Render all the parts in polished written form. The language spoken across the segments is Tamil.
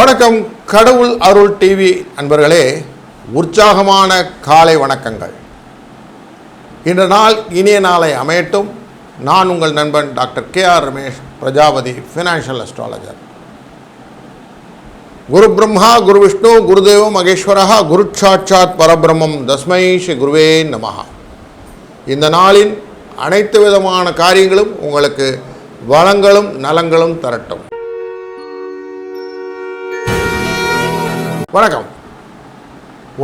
வணக்கம். கடவுள் அருள் டிவி அன்பர்களே, உற்சாகமான காலை வணக்கங்கள். இன்று நாள் இனிய நாளை அமையட்டும். நான் உங்கள் நண்பன் doctor KR Ramesh, Prajapati financial astrologer. குரு பிரம்மா குரு விஷ்ணு குருதேவ மகேஸ்வரஹா குரு சாட்சாத் பரபிரம்மம் தஸ்மை ஸ்ரீ குருவே நமஹ. இந்த நாளின் அனைத்து விதமான காரியங்களும் உங்களுக்கு வளங்களும் நலங்களும் தரட்டும். வணக்கம்.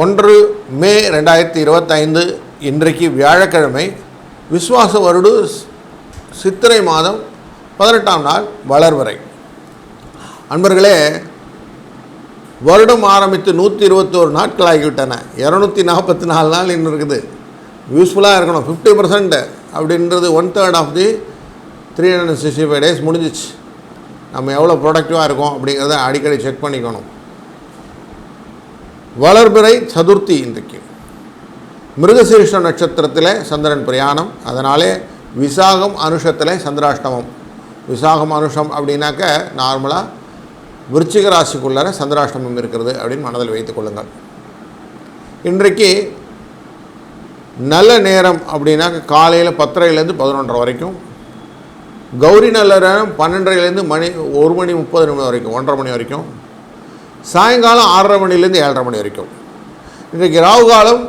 1 மே 2025 இன்றைக்கு வியாழக்கிழமை, விஸ்வாச வருடு சித்திரை மாதம் 18ஆம் நாள் வளர்வரை. அன்பர்களே, வருடம் ஆரம்பித்து 121 நாட்கள் ஆகிவிட்டன. 244 நாள் இன்னும் இருக்குது. யூஸ்ஃபுல்லாக இருக்கணும். 50% அப்படின்றது 1/3 ஆஃப் தி 365 டேஸ் முடிஞ்சிச்சு. நம்ம எவ்வளோ ப்ரொடக்டிவாக இருக்கோம் அப்படிங்கிறத அடிக்கடி செக் பண்ணிக்கணும். வளர்பிறை சதுர்த்தி இன்றைக்கு. மிருகசீரிஷ நட்சத்திரத்தில் சந்திரன் பிரயாணம். அதனாலே விசாகம் அனுஷத்தில் சந்திராஷ்டமம். விசாகம் அனுஷம் அப்படின்னாக்க நார்மலாக விருச்சிக ராசிக்குள்ளார சந்திராஷ்டமம் இருக்கிறது அப்படின்னு மனதில் வைத்துக் கொள்ளுங்கள். இன்றைக்கு நல்ல நேரம் அப்படின்னாக்க காலையில் 10:30லேருந்து 11:30 வரைக்கும். கௌரி நல்ல நேரம் 12:30லேருந்து 1:30 வரைக்கும், 1:30 மணி வரைக்கும். சாயங்காலம் 6:30 மணிலேருந்து 7:30 மணி வரைக்கும். இன்றைக்கு ராகு காலம்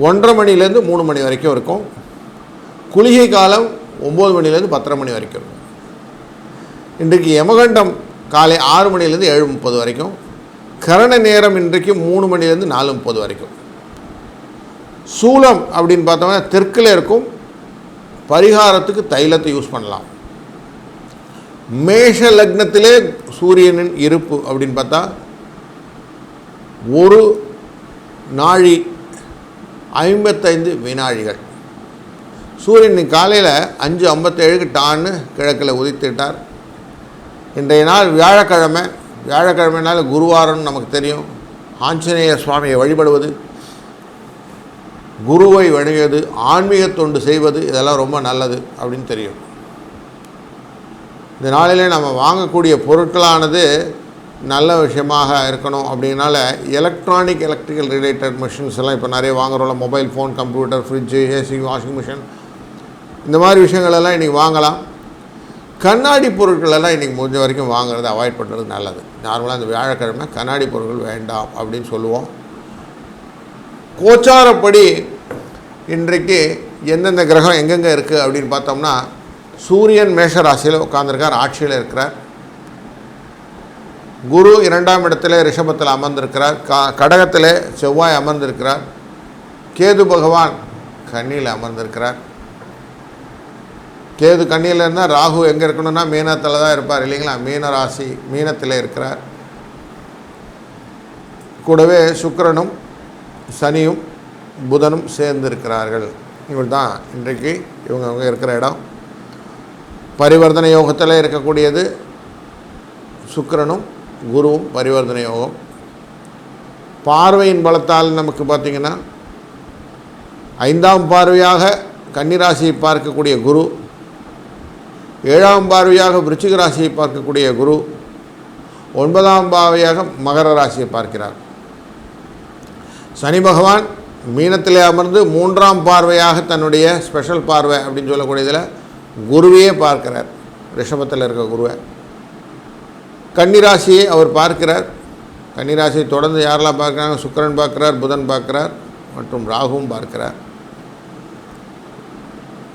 1:30 மணிலேருந்து 3 மணி வரைக்கும் இருக்கும். குளிகை காலம் 9 மணிலேருந்து 10:30 மணி வரைக்கும் இருக்கும். இன்றைக்கு யமகண்டம் காலை 6 மணிலேருந்து 7:30 வரைக்கும். கரண நேரம் இன்றைக்கு 3 மணிலேருந்து 4:30 வரைக்கும். சூலம் அப்படின்னு பார்த்தோம்னா தெற்கில் இருக்கும். பரிகாரத்துக்கு தைலத்தை யூஸ் பண்ணலாம். மேஷ லக்னத்திலே சூரியனின் இருப்பு அப்படின்னு பார்த்தா ஒரு நாழி 55 வினாழிகள். சூரியன் காலையில் 5:57 டான்னு கிழக்கில் உதித்துட்டார். இன்றைய நாள் வியாழக்கிழமை. வியாழக்கிழமைனால குருவாரம்னு நமக்கு தெரியும். ஆஞ்சநேய சுவாமியை வழிபடுவது, குருவை வணங்குவது, ஆன்மீக தொண்டு செய்வது, இதெல்லாம் ரொம்ப நல்லது அப்படின்னு தெரியும். இந்த நாளிலே நம்ம வாங்கக்கூடிய பொருட்களானது நல்ல விஷயமாக இருக்கணும். அப்படின்னால எலக்ட்ரிக்கல் ரிலேட்டட் மிஷின்ஸ் எல்லாம் இப்போ நிறைய வாங்குகிறோம்ல. Mobile phone, computer, fridge, AC, washing machine, இந்த மாதிரி விஷயங்களெல்லாம் இன்றைக்கி வாங்கலாம். கண்ணாடி பொருட்களெல்லாம் இன்றைக்கி முடிஞ்ச வரைக்கும் வாங்குறது அவாய்ட் பண்ணுறது நல்லது. நார்மலாக இந்த வியாழக்கிழமை கண்ணாடி பொருட்கள் வேண்டாம் அப்படின்னு சொல்லுவோம். கோச்சாரப்படி இன்றைக்கு எந்தெந்த கிரகம் எங்கெங்கே இருக்குது அப்படின்னு பார்த்தோம்னா, சூரியன் மேஷ ராசியில் உட்கார்ந்துருக்கார், ஆட்சியில் இருக்கிறார். குரு 2ஆம் இடத்துல ரிஷபத்தில் அமர்ந்திருக்கிறார். கடகத்தில் செவ்வாய் அமர்ந்திருக்கிறார். கேது பகவான் கன்னியில் அமர்ந்திருக்கிறார். கேது கன்னியில் இருந்தால் ராகு எங்கே இருக்கணும்னா மீனத்தில் தான் இருப்பார் இல்லைங்களா. மீன ராசி மீனத்தில் இருக்கிறார். கூடவே சுக்கிரனும் சனியும் புதனும் சேர்ந்து இருக்கிறார்கள். இவள் தான் இன்றைக்கு இவங்க இருக்கிற இடம். பரிவர்த்தனை யோகத்தில் இருக்கக்கூடியது சுக்கிரனும் குருவும் பரிவர்த்தனை யோகம். பார்வையின் பலத்தால் நமக்கு பார்த்திங்கன்னா 5ஆம் பார்வையாக கன்னிராசியை பார்க்கக்கூடிய குரு, 7ஆம் பார்வையாக விருச்சிக ராசியை பார்க்கக்கூடிய குரு, 9ஆம் பார்வையாக மகர ராசியை பார்க்கிறார். சனி பகவான் மீனத்திலே அமர்ந்து 3ஆம் பார்வையாக தன்னுடைய ஸ்பெஷல் பார்வை அப்படின்னு சொல்லக்கூடியதில் குருவையே பார்க்கிறார். ரிஷபத்தில் இருக்க குருவை, கன்னிராசியை அவர் பார்க்கிறார். கன்னிராசியை தொடர்ந்து யாரெல்லாம் பார்க்குறாங்க? சுக்கிரன் பார்க்கிறார், புதன் பார்க்கிறார் மற்றும் ராகுவும் பார்க்கிறார்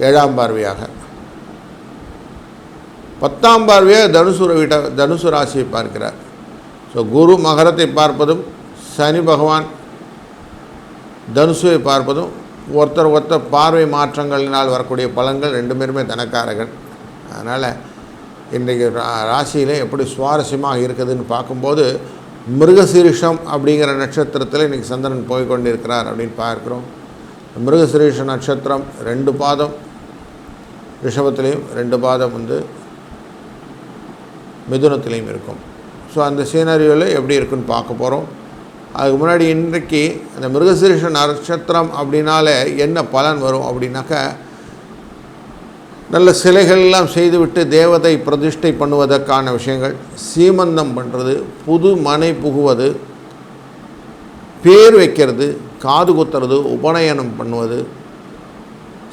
7ஆம் பார்வையாக. 10ஆம் பார்வையாக தனுசு ராசியை பார்க்கிறார். ஸோ குரு மகரத்தை பார்ப்பதும் சனி பகவான் தனுசுவை பார்ப்பதும் ஒருத்தர் பார்வை மாற்றங்களினால் வரக்கூடிய பலன்கள் 2 பேருமே தனக்காரர்கள். அதனால் இன்றைக்கு ராசியில் எப்படி சுவாரஸ்யமாக இருக்குதுன்னு பார்க்கும்போது, மிருகசீரிஷம் அப்படிங்கிற நட்சத்திரத்தில் இன்றைக்கி சந்திரன் போய்கொண்டிருக்கிறார் அப்படின்னு பார்க்குறோம். மிருகசீரிஷ நட்சத்திரம் 2 பாதம் ரிஷபத்திலையும் 2 பாதம் மிதுனத்திலையும் இருக்கும். ஸோ அந்த சீனரியோவில் எப்படி இருக்குன்னு பார்க்க போகிறோம். அதுக்கு முன்னாடி இன்றைக்கு அந்த மிருகசீரிஷ நட்சத்திரம் அப்படின்னாலே என்ன பலன் வரும் அப்படின்னாக்கா, நல்ல சிலைகள்லாம் செய்துவிட்டு தேவதை பிரதிஷ்டை பண்ணுவதற்கான விஷயங்கள், சீமந்தம் பண்ணுறது, புது மனை புகுவது, பேர் வைக்கிறது, காது குத்துறது, உபநயனம் பண்ணுவது,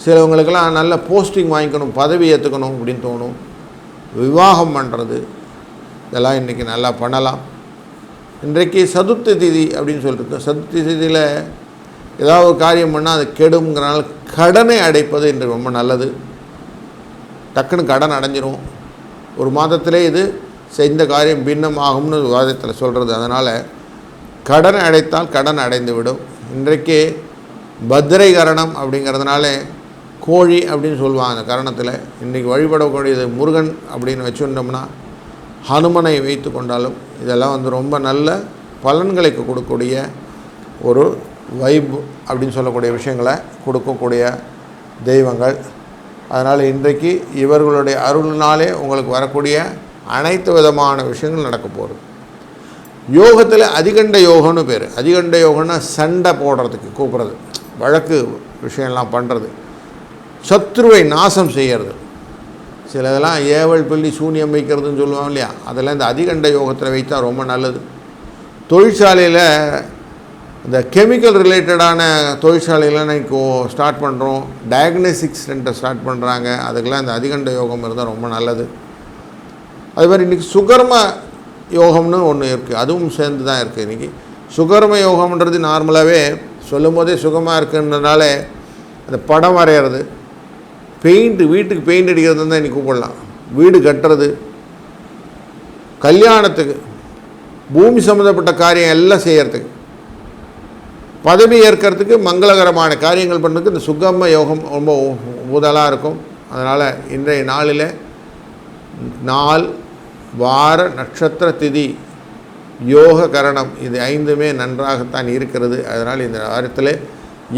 சிலவங்களுக்கெல்லாம் நல்ல போஸ்டிங் வாங்கிக்கணும், பதவி ஏற்றுக்கணும் அப்படின்னு தோணும், விவாகம் பண்ணுறது, இதெல்லாம் இன்றைக்கி நல்லா பண்ணலாம். இன்றைக்கு சதுர்த்தி திதி அப்படின்னு சொல்லிட்டு, சதுர்த்தி திதியில் ஏதாவது ஒரு காரியம் பண்ணால் அது கெடுங்கிறனால கடனை அடைப்பது இன்று ரொம்ப நல்லது. டக்குன்னு கடன் அடைஞ்சிரும். ஒரு மாதத்திலே இது செய்த காரியம் பின்னம் ஆகும்னு விவாதத்தில் சொல்கிறது. அதனால் கடன் அடைத்தால் கடன் அடைந்து விடும். இன்றைக்கு பத்ரை கரணம் அப்படிங்கிறதுனால கோழி அப்படின்னு சொல்லுவாங்க. அந்த கரணத்தில் இன்றைக்கி வழிபடக்கூடியது முருகன் அப்படின்னு வச்சுட்டோம்னா, ஹனுமனை வைத்து கொண்டாலும் இதெல்லாம் ரொம்ப நல்ல பலன்களை கொடுக்கக்கூடிய ஒரு வைப் அப்படின்னு சொல்லக்கூடிய விஷயங்களை கொடுக்கக்கூடிய தெய்வங்கள். அதனால் இன்றைக்கு இவர்களுடைய அருள்னாலே உங்களுக்கு வரக்கூடிய அனைத்து விதமான விஷயங்கள் நடக்க போகிறது. யோகத்தில் அதிகண்ட யோகம்னு பேர். அதிகண்ட யோகம்னா சண்டை போடுறதுக்கு கூப்பிட்றது, வழக்கு விஷயம்லாம் பண்ணுறது, சத்ருவை நாசம் செய்கிறது. சிலதெல்லாம் ஏவல் பில்லி சூனியம் வைக்கிறதுன்னு சொல்லுவாங்க இல்லையா, அதெல்லாம் இந்த அதிகண்ட யோகத்தில் வைத்தா ரொம்ப நல்லது. தொழிற்சாலையில் இந்த கெமிக்கல் ரிலேட்டடான தொழிற்சாலையெல்லாம் இன்றைக்கி ஸ்டார்ட் பண்ணுறோம், டயக்னோஸ்டிக்ஸ் சென்டர் ஸ்டார்ட் பண்ணுறாங்க. அதுக்கெல்லாம் இந்த அதிகண்ட யோகம் இருந்தால் ரொம்ப நல்லது. அது மாதிரி இன்றைக்கி சுகர்ம யோகம்னு ஒன்று இருக்குது, அதுவும் சேர்ந்து தான் இருக்குது. இன்றைக்கி சுகர்ம யோகம்ன்றது நார்மலாகவே சொல்லும் போதே சுகமாக இருக்குன்றனால அந்த படம் வரைகிறது, வீட்டுக்கு பெயிண்ட் அடிக்கிறது தான் இன்றைக்கி கூப்பிடலாம், வீடு கட்டுறது, கல்யாணத்துக்கு, பூமி சம்மந்தப்பட்ட காரியம் எல்லாம் செய்கிறதுக்கு, பதவி ஏற்கிறதுக்கு, மங்களகரமான காரியங்கள் பண்ணுறதுக்கு இந்த சுகம யோகம் ரொம்ப உதலாக இருக்கும். அதனால் இன்றைய நாளில் நாள், வார, நட்சத்திர, திதி, யோக, கரணம் இது 5மே நன்றாகத்தான் இருக்கிறது. அதனால் இந்த வாரத்தில்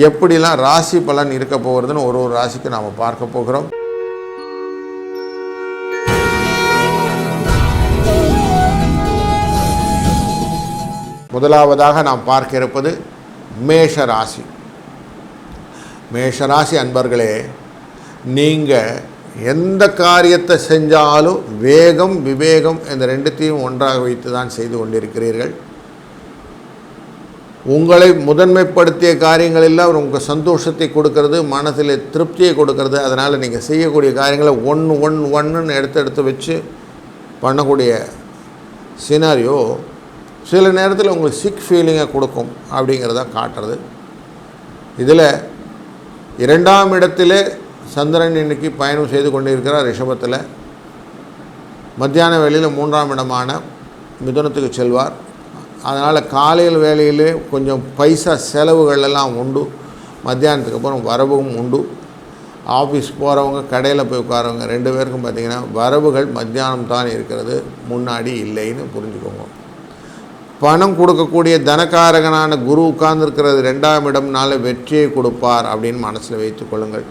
எப்படிலாம் ராசி பலன் இருக்க போகிறதுன்னு ஒரு ராசிக்கு நாம் பார்க்க போகிறோம். முதலாவதாக நாம் பார்க்க இருப்பது மேஷராசி. மேஷராசி அன்பர்களே, நீங்கள் எந்த காரியத்தை செஞ்சாலும் வேகம் விவேகம் இந்த ரெண்டுத்தையும் ஒன்றாக வைத்து தான் செய்து கொண்டிருக்கிறீர்கள். உங்களை முதன்மைப்படுத்திய காரியங்கள் எல்லாம் உங்கள் சந்தோஷத்தை கொடுக்கறது, மனசில் திருப்தியை கொடுக்கறது. அதனால் நீங்கள் செய்யக்கூடிய காரியங்களை ஒன்று எடுத்து வச்சு பண்ணக்கூடிய சினாரியோ சில நேரத்தில் உங்களுக்கு சிக் ஃபீலிங்கை கொடுக்கும் அப்படிங்கிறத காட்டுறது. இதில் 2ஆம் இடத்திலே சந்திரன் இன்றைக்கி பயணம் செய்து கொண்டிருக்கிறார் ரிஷபத்தில். மத்தியான வேளையில் 3ஆம் இடமான மிதுனத்துக்கு செல்வார். அதனால் காலையில் வேலையிலே கொஞ்சம் பைசா செலவுகள் எல்லாம் உண்டு, மத்தியானத்துக்கு அப்புறம் வரவும் உண்டு. ஆஃபீஸ் போகிறவங்க, கடையில் போய் உட்காரவங்க 2 பேருக்கும் பார்த்திங்கன்னா வரவுகள் மத்தியானம் தான் இருக்கிறது, முன்னாடி இல்லைன்னு புரிஞ்சுக்கோங்க. பணம் கொடுக்கக்கூடிய தனக்காரகனான குரு உட்கார்ந்துருக்கிறது 2ஆம் இடம்னால வெற்றியை கொடுப்பார் அப்படின்னு மனசில் வைத்து கொள்ளுங்கள்.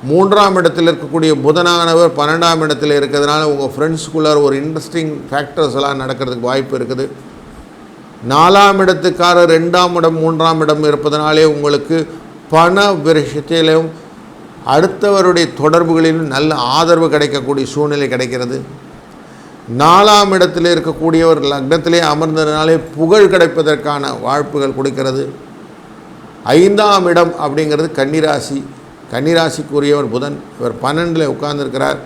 3ஆம் இடத்தில் இருக்கக்கூடிய புதனானவர் 12ஆம் இடத்தில் இருக்கிறதுனால உங்கள் ஃப்ரெண்ட்ஸுக்குள்ளார ஒரு இன்ட்ரெஸ்டிங் ஃபேக்டர்ஸ் எல்லாம் நடக்கிறதுக்கு வாய்ப்பு இருக்குது. 4ஆம் இடத்துக்காரர் 2ஆம் இடம் 3ஆம் இடம் இருப்பதனாலே உங்களுக்கு பண விஷயத்திலும் அடுத்தவருடைய தொடர்புகளிலும் நல்ல ஆதரவு கிடைக்கக்கூடிய சூழ்நிலை கிடைக்கிறது. 4ஆம் இடத்தில் இருக்கக்கூடியவர் லக்னத்திலே அமர்ந்ததுனாலே புகழ் கிடைப்பதற்கான வாய்ப்புகள் கொடுக்கிறது. 5ஆம் இடம் அப்படிங்கிறது கன்னிராசி. கன்னிராசிக்குரியவர் புதன், இவர் 12ல் உட்கார்ந்துருக்கிறார்.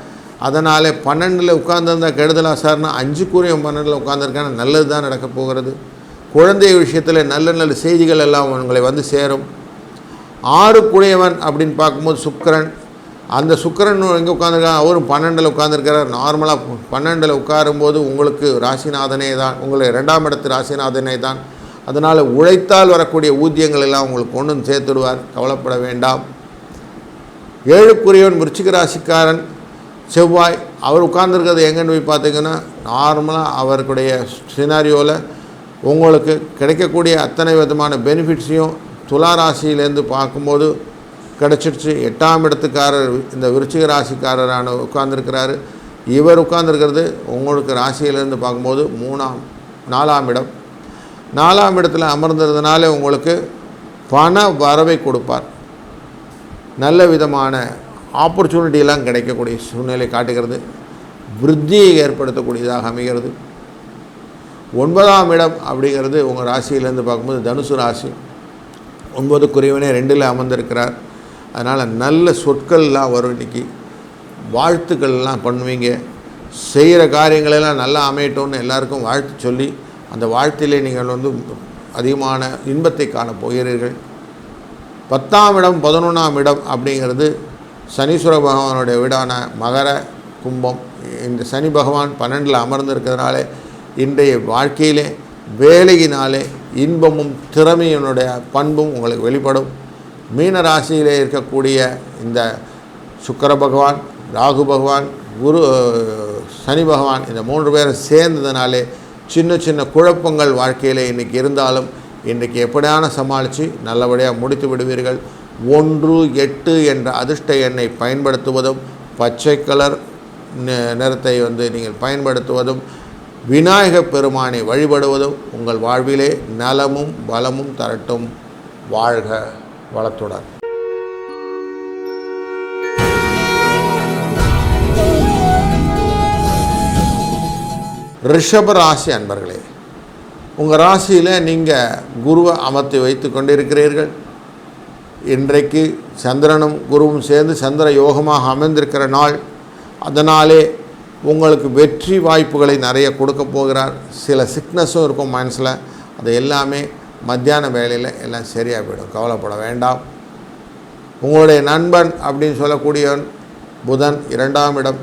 அதனால் 12ல் உட்கார்ந்துருந்தால் கெடுதலா சார்னா 5க்குரியவன் 12ல் உட்கார்ந்துருக்கான நல்லது தான் நடக்கப் போகிறது. குழந்தை விஷயத்தில் நல்ல நல்ல செய்திகள் எல்லாம் உங்களை வந்து சேரும். 6க்குரியவன் அப்படின்னு பார்க்கும்போது சுக்கிரன். அந்த சுக்கிரன் எங்கே உட்காந்துருக்காங்க, அவரும் 12ல் உட்காந்துருக்கிறார். நார்மலாக 12ல் உட்காரும்போது உங்களுக்கு ராசிநாதனே தான், உங்களை 2ஆம் இடத்து ராசிநாதனே தான். அதனால் உழைத்தால் வரக்கூடிய ஊதியங்கள் எல்லாம் உங்களுக்கு கொண்டு சேர்த்துடுவார், கவலைப்பட வேண்டாம். 7க்குரியவன் விருச்சிக ராசிக்காரன் செவ்வாய். அவர் உட்கார்ந்துருக்கிறது எங்கன்னு போய் பார்த்தீங்கன்னா நார்மலாக அவருடைய சினாரியோவில் உங்களுக்கு கிடைக்கக்கூடிய அத்தனை விதமான பெனிஃபிட்ஸையும் துலா ராசியிலேருந்து பார்க்கும்போது கிடச்சிடுச்சு. 8ஆம் இடத்துக்காரர் இந்த விருச்சிக ராசிக்காரரான உட்கார்ந்துருக்கிறாரு. இவர் உட்கார்ந்துருக்கிறது உங்களுக்கு ராசியிலேருந்து பார்க்கும்போது 4ஆம் இடம். 4ஆம் இடத்துல அமர்ந்ததுனால உங்களுக்கு பண வரவை கொடுப்பார். நல்ல விதமான ஆப்பர்ச்சுனிட்டியெல்லாம் கிடைக்கக்கூடிய சூழ்நிலை காட்டுகிறது. விருத்தியை ஏற்படுத்தக்கூடியதாக அமைகிறது. 9ஆம் இடம் அப்படிங்கிறது உங்கள் ராசியிலேருந்து பார்க்கும்போது தனுசு ராசி. 9க்குரியவனே 2ல் அமர்ந்திருக்கிறார். அதனால் நல்ல சொற்கள்லாம் வரும். இன்றைக்கி வாழ்த்துக்கள்லாம் பண்ணுவீங்க. செய்கிற காரியங்களெல்லாம் நல்லா அமையட்டும்னு எல்லாருக்கும் வாழ்த்து சொல்லி அந்த வாழ்த்திலே நீங்கள் அதிகமான இன்பத்தை காண போகிறீர்கள். 10ஆம் இடம் 11ஆம் இடம் அப்படிங்கிறது சனீஸ்வர பகவானுடைய வீடான மகர கும்பம். இந்த சனி பகவான் 12ல் அமர்ந்திருக்கிறதுனால இன்றைய வாழ்க்கையிலே வேலையினாலே இன்பமும் திறமையினுடைய பண்பும் உங்களுக்கு வெளிப்படும். மீன ராசியிலே இருக்கக்கூடிய இந்த சுக்கிர பகவான், ராகு பகவான், சனி பகவான் இந்த 3 பேரும் சேர்ந்ததுனாலே சின்ன சின்ன குழப்பங்கள் வாழ்க்கையில் இன்றைக்கி இருந்தாலும் இன்றைக்கி எப்படியான சமாளித்து நல்லபடியாக முடித்து விடுவீர்கள். 1, 8 என்ற அதிர்ஷ்ட எண்ணை பயன்படுத்துவதும் பச்சை கலர் நிறத்தை நீங்கள் பயன்படுத்துவதும் விநாயகப் பெருமானை வழிபடுவதும் உங்கள் வாழ்விலே நலமும் பலமும் தரட்டும். வாழ்க வளத்துடன். ரிஷப ராசி அன்பர்களே, உங்கள் ராசியில் நீங்கள் குருவை அமர்த்தி வைத்து கொண்டிருக்கிறீர்கள். இன்றைக்கு சந்திரனும் குருவும் சேர்ந்து சந்திர யோகமாக அமைந்திருக்கிற நாள். அதனாலே உங்களுக்கு வெற்றி வாய்ப்புகளை நிறைய கொடுக்க போகிறார். சில சிக்னஸும் இருக்கும் மனசில். அது எல்லாமே மத்தியான வேளையில் எல்லாம் சரியாக போயிடும். கவலைப்பட வேண்டாம். உங்களுடைய நண்பன் அப்படின்னு சொல்லக்கூடியவன் புதன் 2ஆம் இடம்.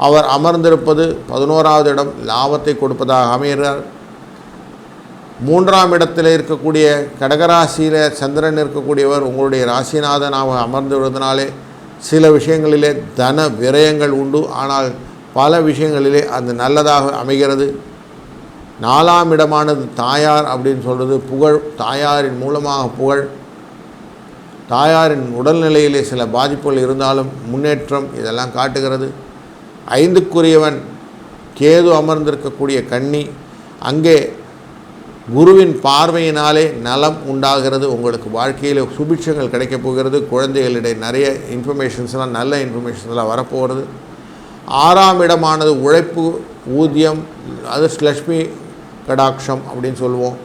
அவர் அமர்ந்திருப்பது 11வது இடம், லாபத்தை கொடுப்பதாக அமைகிறார். 3ஆம் இடத்தில் இருக்கக்கூடிய கடகராசியில் சந்திரன் இருக்கக்கூடியவர் உங்களுடைய ராசிநாதனாக அமர்ந்து விடுவதனாலே சில விஷயங்களிலே தன விரயங்கள் உண்டு. ஆனால் பல விஷயங்களிலே அது நல்லதாக அமைகிறது. 4ஆம் இடமானது தாயார் அப்படின்னு சொல்கிறது புகழ். தாயாரின் மூலமாக புகழ். தாயாரின் உடல்நிலையிலே சில பாதிப்புகள் இருந்தாலும் முன்னேற்றம் இதெல்லாம் காட்டுகிறது. 5க்குரியவன் கேது அமர்ந்திருக்கக்கூடிய கன்னி. அங்கே குருவின் பார்வையினாலே நலம் உண்டாகிறது. உங்களுக்கு வாழ்க்கையில் சுபிட்சங்கள் கிடைக்கப் போகிறது. குழந்தைகளிடையே நிறைய இன்ஃபர்மேஷன்ஸ்லாம் நல்ல இன்ஃபர்மேஷன்ஸ்லாம் வரப்போகிறது. 6ஆம் இடமானது உழைப்பு, ஊதியம், அது லக்ஷ்மி கடாட்சம் அப்படின்னு சொல்லுவோம்.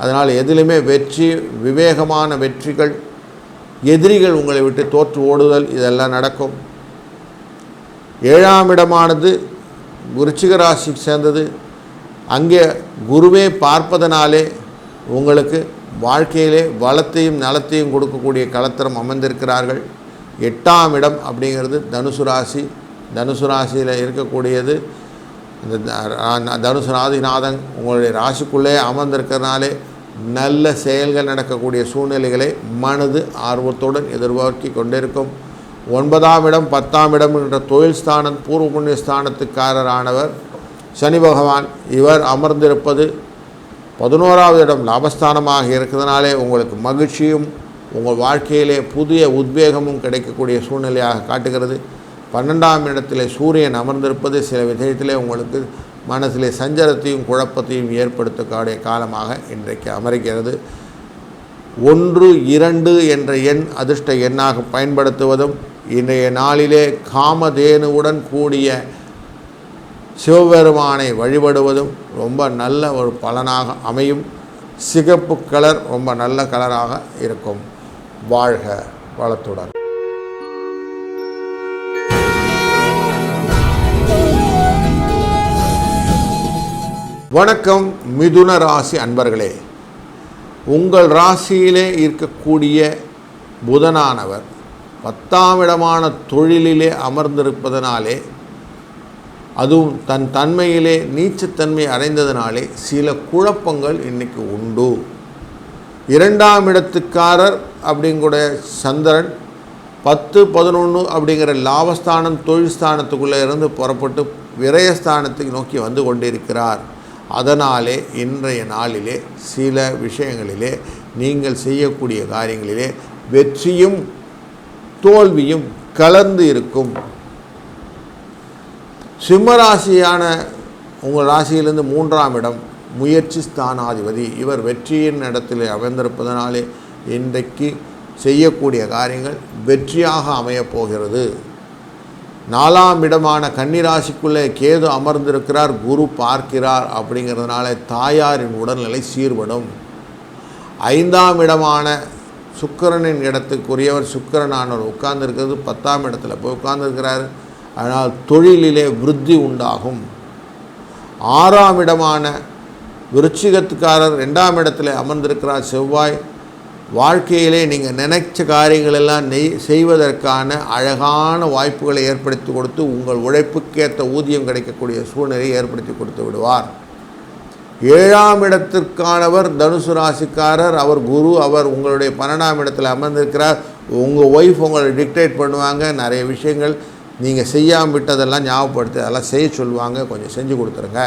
அதனால் எதிலுமே வெற்றி, விவேகமான வெற்றிகள், எதிரிகள் உங்களை விட்டு தோற்று ஓடுதல் இதெல்லாம் நடக்கும். 7ஆம் இடமானது விருச்சிக ராசி சேர்ந்தது. அங்கே குருவே பார்ப்பதனாலே உங்களுக்கு வாழ்க்கையிலே வளத்தையும் நலத்தையும் கொடுக்கக்கூடிய களத்திரம் அமைந்திருக்கிறார்கள். 8ஆம் இடம் அப்படிங்கிறது தனுசு ராசி. தனுசு ராசியில் இருக்கக்கூடியது இந்த தனுசு ராசிநாதன் உங்களுடைய ராசிக்குள்ளே அமர்ந்திருக்கிறதுனாலே நல்ல செயல்கள் நடக்கக்கூடிய சூழ்நிலைகளை மனது ஆர்வத்துடன் எதிர்பார்க்கி கொண்டிருக்கும். 9ஆம் இடம் 10ஆம் இடம் என்ற தொழில் ஸ்தானம், பூர்வ புண்ணிய ஸ்தானத்துக்காரரானவர் சனி பகவான். இவர் அமர்ந்திருப்பது 11வது இடம் லாபஸ்தானமாக இருக்கிறதுனாலே உங்களுக்கு மகிழ்ச்சியும் உங்கள் வாழ்க்கையிலே புதிய உத்வேகமும் கிடைக்கக்கூடிய சூழ்நிலையாக காட்டுகிறது. 12ஆம் இடத்திலே சூரியன் அமர்ந்திருப்பது சில விதத்திலே உங்களுக்கு மனசிலே சஞ்சலத்தையும் குழப்பத்தையும் ஏற்படுத்தக்கூடிய காலமாக இன்றைக்கு அமர்கிறது. 1, 2 என்ற எண் அதிர்ஷ்ட எண்ணாக பயன்படுத்துவதும் இன்றைய நாளிலே காமதேனுவுடன் கூடிய சிவபெருமானை வழிபடுவதும் ரொம்ப நல்ல ஒரு பலனாக அமையும். சிகப்பு கலர் ரொம்ப நல்ல கலராக இருக்கும். வாழ்க வளத்துடன். வணக்கம் மிதுன ராசி அன்பர்களே, உங்கள் ராசியிலே இருக்கக்கூடிய புதனானவர் 10ஆம் இடமான தொழிலிலே அமர்ந்திருப்பதனாலே, அதுவும் தன் தன்மையிலே நீச்சத்தன்மை அடைந்ததினாலே சில குழப்பங்கள் இன்றைக்கி உண்டு. 2ஆம் இடத்துக்காரர் அப்படிங்கிற சந்திரன் 10, 11 அப்படிங்கிற லாபஸ்தானம் தொழில் ஸ்தானத்துக்குள்ளே இருந்து புறப்பட்டு விரயஸ்தானத்துக்கு நோக்கி வந்து கொண்டிருக்கிறார். அதனாலே இன்றைய நாளிலே சில விஷயங்களிலே நீங்கள் செய்யக்கூடிய காரியங்களிலே வெற்றியும் தோல்வியும் கலந்து இருக்கும். சிம்மராசியான உங்கள் ராசியிலிருந்து 3ஆம் இடம் முயற்சி ஸ்தானாதிபதி. இவர் வெற்றியின் இடத்தில் அமைந்திருப்பதனாலே இன்றைக்கு செய்யக்கூடிய காரியங்கள் வெற்றியாக அமையப்போகிறது. 4ஆம் இடமான கன்னிராசிக்குள்ளே கேது அமர்ந்திருக்கிறார், குரு பார்க்கிறார். அப்படிங்கிறதுனால தாயாரின் உடல்நிலை சீர்படும். 5ஆம் இடமான சுக்கிரனின் இடத்துக்குரியவர் சுக்கிரனானவர் உட்கார்ந்துருக்கிறது 10ஆம் இடத்துல போய் உட்கார்ந்துருக்கிறார். அதனால் தொழிலிலே விருத்தி உண்டாகும். 6ஆம் இடமான விருச்சிகத்துக்காரர் 2ஆம் இடத்துல அமர்ந்திருக்கிறார் செவ்வாய். வாழ்க்கையிலே நீங்கள் நினைச்ச காரியங்கள் எல்லாம் செய்வதற்கான அழகான வாய்ப்புகளை ஏற்படுத்தி கொடுத்து உங்கள் உழைப்புக்கேற்ற ஊதியம் கிடைக்கக்கூடிய சூழ்நிலையை ஏற்படுத்தி கொடுத்து விடுவார். 7ஆம் இடத்திற்கானவர் தனுசு ராசிக்காரர், அவர் குரு. அவர் உங்களுடைய 12ஆம் இடத்தில் அமர்ந்திருக்கிறார். உங்கள் ஒய்ஃப் உங்களை டிக்டேட் பண்ணுவாங்க. நிறைய விஷயங்கள் நீங்கள் செய்யாமல் விட்டதெல்லாம் ஞாபகப்படுத்தி அதெல்லாம் செய்ய சொல்லுவாங்க. கொஞ்சம் செஞ்சு கொடுத்துருங்க.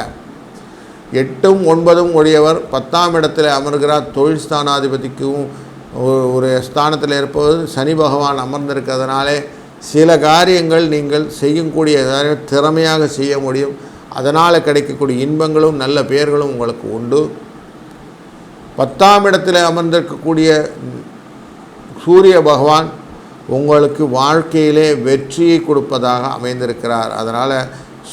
8ம் 9ம் உடையவர் 10ஆம் இடத்தில் அமர்கிறார். தொழில் ஸ்தானாதிபதிக்கும் ஒரு ஸ்தானத்தில் இருப்பது சனி பகவான் அமர்ந்திருக்கிறதுனாலே சில காரியங்கள் நீங்கள் செய்யக்கூடிய திறமையாக செய்ய முடியும். அதனால் கிடைக்கக்கூடிய இன்பங்களும் நல்ல பெயர்களும் உங்களுக்கு உண்டு. 10ஆம் இடத்தில் அமர்ந்திருக்கக்கூடிய சூரிய பகவான் உங்களுக்கு வாழ்க்கையிலே வெற்றியை கொடுப்பதாக அமைந்திருக்கிறார். அதனால்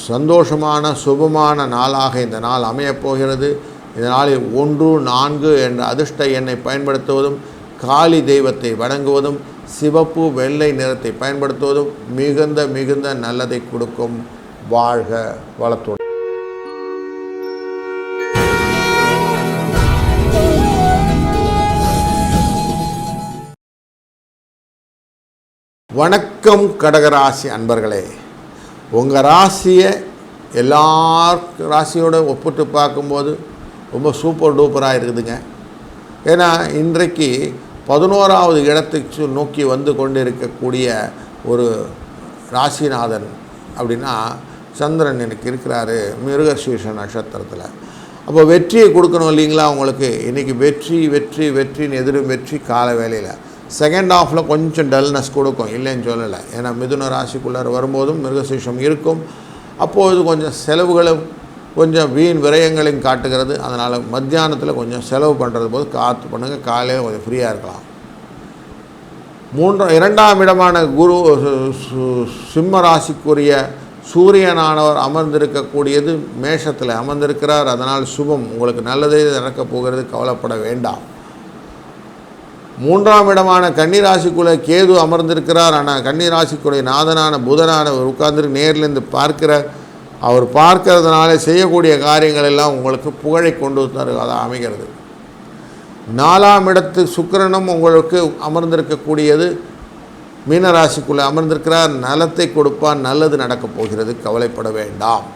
சந்தோஷமான சுபமான நாளாக இந்த நாள் அமையப்போகிறது. இந்த நாளில் 1, 4 என்ற அதிர்ஷ்ட எண்ணை பயன்படுத்துவதும், காளி தெய்வத்தை வணங்குவதும், சிவப்பு வெள்ளை நிறத்தை பயன்படுத்துவதும் மிகுந்த நல்லதை கொடுக்கும். வாழ்க வளத்துடன். வணக்கம் கடகராசி அன்பர்களே. உங்கள் ராசியை எல்லா ராசியோடு ஒப்பிட்டு பார்க்கும்போது ரொம்ப சூப்பர் டூப்பராக இருக்குதுங்க. ஏன்னா இன்றைக்கு 11வது இடத்துக்கு நோக்கி வந்து கொண்டு இருக்கக்கூடிய ஒரு ராசிநாதன் அப்படின்னா சந்திரன் எனக்கு இருக்கிறாரு மிருகசீர்ஷ நட்சத்திரத்தில். அப்போ வெற்றியை கொடுக்கணும் இல்லைங்களா உங்களுக்கு. இன்றைக்கி வெற்றின்னு எதிரும் வெற்றி கால வேலையில். செகண்ட் ஹாஃபில் கொஞ்சம் டல்னஸ் கொடுக்கும், இல்லைன்னு சொல்லலை. ஏன்னா மிதுன ராசிக்குள்ளார வரும்போதும் மிருகசீர்ஷம் இருக்கும். அப்போது கொஞ்சம் செலவுகளும் கொஞ்சம் வீண் விரயங்களையும் காட்டுகிறது. அதனால் மத்தியானத்தில் கொஞ்சம் செலவு பண்ணுறது போது காற்று பண்ணுங்கள். காலையில் கொஞ்சம் ஃப்ரீயாக இருக்கலாம். 2ஆம் இடமான குரு சிம்ம ராசிக்குரிய சூரியனானவர் அமர்ந்திருக்கக்கூடியது மேஷத்தில் அமர்ந்திருக்கிறார். அதனால் சுபம், உங்களுக்கு நல்லதே நடக்கப் போகிறது, கவலைப்பட வேண்டாம். 3ஆம் இடமான கன்னிராசிக்குள்ளே கேது அமர்ந்திருக்கிறார். ஆனால் கன்னிராசிக்குடைய நாதனான புதனானவர் உட்கார்ந்து நேர்லேருந்து பார்க்கிறார். அவர் பார்க்கறதுனால செய்யக்கூடிய காரியங்கள் எல்லாம் உங்களுக்கு புகழை கொண்டு தருவதாக அமைகிறது. 4ஆம் இடத்து சுக்கிரனும் உங்களுக்கு அமர்ந்திருக்கக்கூடியது மீனராசிக்குள்ளே அமர்ந்திருக்கிறார். நலத்தை கொடுப்பார், நல்லது நடக்கப் போகிறது, கவலைப்பட வேண்டாம்.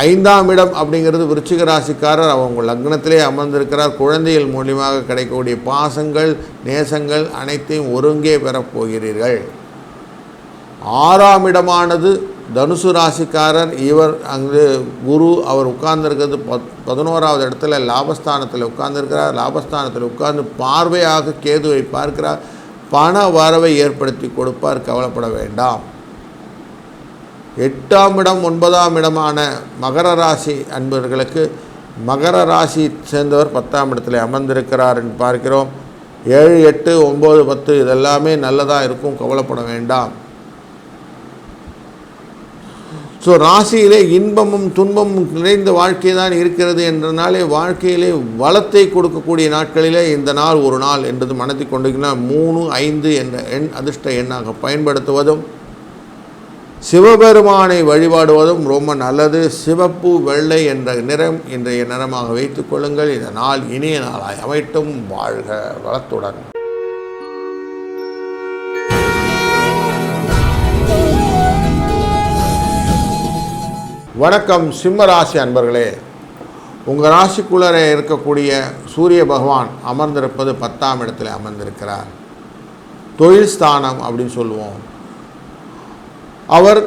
5ஆம் இடம் அப்படிங்கிறது விருச்சிக ராசிக்காரர். அவங்க லக்னத்திலே அமர்ந்திருக்கிறார். குழந்தைகள் மூலியமாக கிடைக்கக்கூடிய பாசங்கள் நேசங்கள் அனைத்தையும் ஒருங்கே பெறப்போகிறீர்கள். 6ஆம் இடமானது தனுசு ராசிக்காரர். இவர் அங்கு குரு அவர் உட்கார்ந்துருக்கிறது 11வது இடத்துல லாபஸ்தானத்தில் உட்கார்ந்துருக்கிறார். லாபஸ்தானத்தில் உட்கார்ந்து பார்வையாக கேதுவை பார்க்கிறார். பண வரவை ஏற்படுத்தி கொடுப்பார், கவலைப்பட வேண்டாம். 8ஆம் இடம் 9ஆம் இடமான மகர ராசி அன்பர்களுக்கு மகர ராசி சேர்ந்தவர் 10ஆம் இடத்துல அமர்ந்திருக்கிறார் என்று பார்க்கிறோம். 7, 8, 9, 10 இதெல்லாமே நல்லதாக இருக்கும், கவலைப்பட வேண்டாம். ஸோ ராசியிலே இன்பமும் துன்பமும் நிறைந்த வாழ்க்கை தான் இருக்கிறது என்றனாலே வாழ்க்கையிலே வளத்தை கொடுக்கக்கூடிய நாட்களிலே இந்த நாள் ஒரு நாள் என்றது மனத்தை கொண்டிருக்கிறார். 3, 5 என்ற எண் அதிர்ஷ்ட எண்ணாக பயன்படுத்துவதும் சிவபெருமானை வழிபாடுவதும் ரொம்ப நல்லது. சிவப்பு வெள்ளை என்ற நிறம் இன்றைய நிறமாக வைத்துக் கொள்ளுங்கள். இந்த நாள் இனிய நாளாய் அமைட்டும். வாழ்க வளத்துடன். வணக்கம் சிம்ம ராசி அன்பர்களே. உங்கள் ராசிக்குள்ளே இருக்கக்கூடிய சூரிய பகவான் அமர்ந்திருப்பது 10ஆம் இடத்துல அமர்ந்திருக்கிறார். தொழில் ஸ்தானம் அப்படின்னு சொல்லுவோம். அவர்